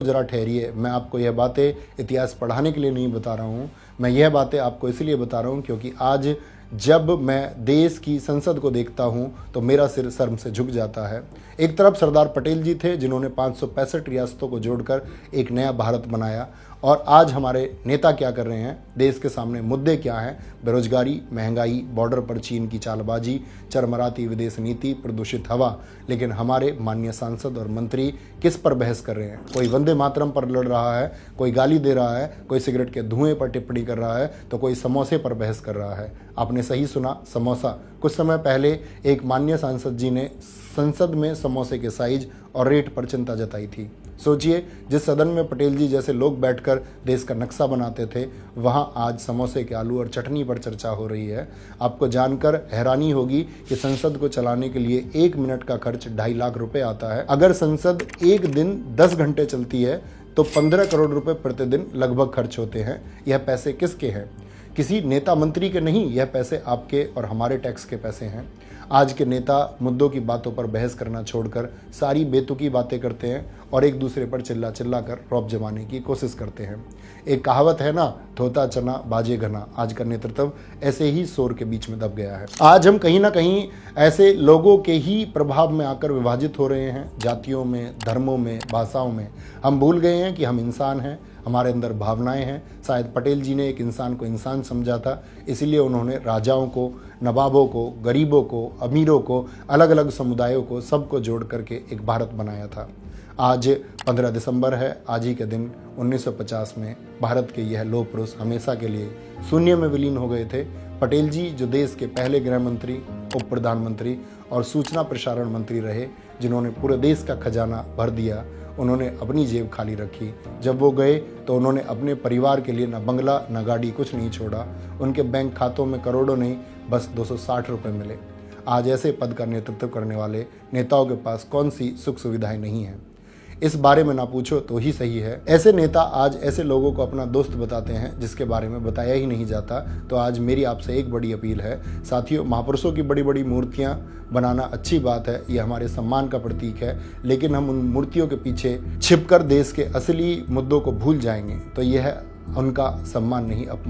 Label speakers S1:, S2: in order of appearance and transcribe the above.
S1: जरा ठहरिए, मैं आपको यह बातें इतिहास पढ़ाने के लिए नहीं बता रहा हूँ। मैं यह बातें आपको इसलिए बता रहा हूँ क्योंकि आज जब मैं देश की संसद को देखता हूँ तो मेरा सिर शर्म से झुक जाता है। एक तरफ सरदार पटेल जी थे जिन्होंने 565 रियासतों को जोड़कर एक नया भारत बनाया, और आज हमारे नेता क्या कर रहे हैं, देश के सामने मुद्दे क्या हैं, बेरोजगारी, महंगाई, बॉर्डर पर चीन की चालबाजी, चरमराती विदेश नीति, प्रदूषित हवा। लेकिन हमारे माननीय सांसद और मंत्री किस पर बहस कर रहे हैं? कोई वंदे मातरम पर लड़ रहा है, कोई गाली दे रहा है, कोई सिगरेट के धुएं पर टिप्पणी कर रहा है, तो कोई समोसे पर बहस कर रहा है। आपने सही सुना, समोसा। कुछ समय पहले एक माननीय सांसद जी ने संसद में समोसे के साइज और रेट पर चिंता जताई थी। सोचिए, जिस सदन में पटेल जी जैसे लोग बैठकर देश का नक्शा बनाते थे, वहां आज समोसे के आलू और चटनी पर चर्चा हो रही है। आपको जानकर हैरानी होगी कि संसद को चलाने के लिए 1 मिनट का खर्च 2.5 लाख रुपए आता है। अगर संसद एक दिन 10 घंटे चलती है तो 15 करोड़ रुपए प्रतिदिन लगभग खर्च होते हैं। यह पैसे किसके हैं? किसी नेता मंत्री के नहीं, यह पैसे आपके और हमारे टैक्स के पैसे हैं। आज के नेता मुद्दों की बातों पर बहस करना छोड़कर सारी बेतुकी बातें करते हैं और एक दूसरे पर चिल्ला चिल्ला कर रौब जमाने की कोशिश करते हैं। एक कहावत है ना, धोता चना बाजे घना। आज का नेतृत्व ऐसे ही शोर के बीच में दब गया है। आज हम कहीं ना कहीं ऐसे लोगों के ही प्रभाव में आकर विभाजित हो रहे हैं, जातियों में, धर्मों में, भाषाओं में। हम भूल गए हैं कि हम इंसान हैं, हमारे अंदर भावनाएं हैं। शायद पटेल जी ने एक इंसान को इंसान समझा था, इसीलिए उन्होंने राजाओं को, नवाबों को, गरीबों को, अमीरों को, अलग अलग समुदायों को, सबको जोड़ करके एक भारत बनाया था। आज 15 दिसंबर है। आज ही के दिन 1950 में भारत के यह लोह पुरुष हमेशा के लिए शून्य में विलीन हो गए थे। पटेल जी जो देश के पहले गृह मंत्री, उप प्रधानमंत्री और सूचना प्रसारण मंत्री रहे, जिन्होंने पूरे देश का खजाना भर दिया, उन्होंने अपनी जेब खाली रखी। जब वो गए तो उन्होंने अपने परिवार के लिए न बंगला न गाड़ी कुछ नहीं छोड़ा। उनके बैंक खातों में करोड़ों नहीं, बस 260 रुपये मिले। आज ऐसे पद का नेतृत्व करने वाले नेताओं के पास कौन सी सुख सुविधाएं नहीं हैं? इस बारे में ना पूछो तो ही सही है। ऐसे नेता आज ऐसे लोगों को अपना दोस्त बताते हैं जिसके बारे में बताया ही नहीं जाता। तो आज मेरी आपसे एक बड़ी अपील है साथियों, महापुरुषों की बड़ी बड़ी मूर्तियां बनाना अच्छी बात है, ये हमारे सम्मान का प्रतीक है, लेकिन हम उन मूर्तियों के पीछे छिपकर देश के असली मुद्दों को भूल जाएंगे तो यह उनका सम्मान नहीं, अपमान